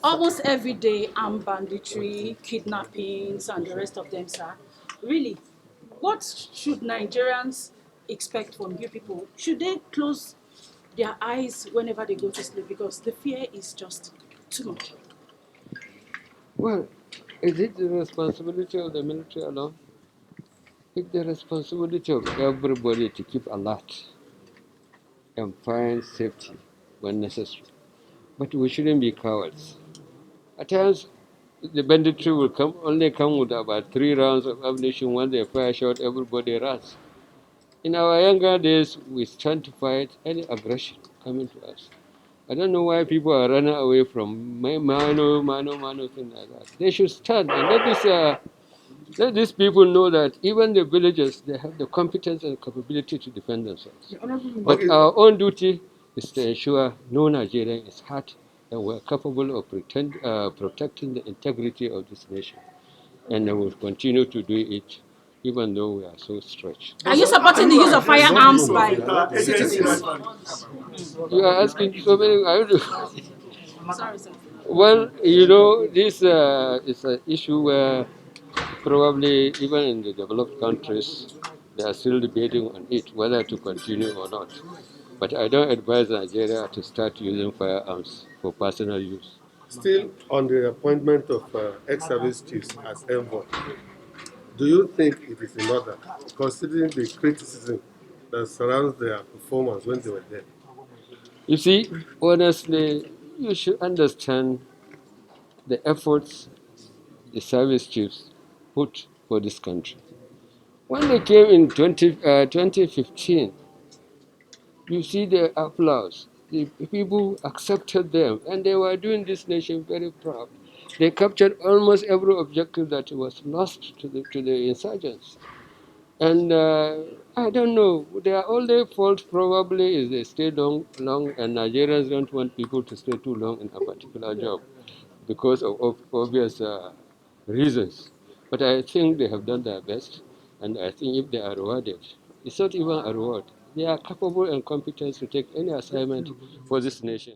Almost every day, armed banditry, kidnappings, and the rest of them, sir. Really, what should Nigerians expect from you people? Should they close their eyes whenever they go to sleep? Because the fear is just too much. Well, is it the responsibility of the military alone? It's the responsibility of everybody to keep alert and find safety when necessary. But we shouldn't be cowards. At times, the banditry will only come with about 3 rounds of ammunition. When they fire shot, everybody runs. In our younger days, we stand to fight any aggression coming to us. I don't know why people are running away from minor things like that. They should stand and let these people know that even the villagers, they have the competence and capability to defend themselves. But our own duty is to ensure no Nigerian is hurt and we're capable of protecting the integrity of this nation. And we will continue to do it even though we are so stretched. Are you supporting the use of firearms by citizens? You are asking so many. Sorry, sir. Well, this is an issue where probably even in the developed countries, they are still debating on it, whether to continue or not. But I don't advise Nigeria to start using firearms for personal use. Still on the appointment of ex-service chiefs as envoy, do you think it is in order, considering the criticism that surrounds their performance when they were there? You see, honestly, you should understand the efforts the service chiefs put for this country. When they came in 2015, you see the applause. The people accepted them, and they were doing this nation very proud. They captured almost every objective that was lost to the insurgents. And I don't know, their only fault probably is they stay long, and Nigerians don't want people to stay too long in a particular job because of obvious reasons. But I think they have done their best, and I think if they are rewarded, it's not even a reward. They are capable and competent to take any assignment for this nation.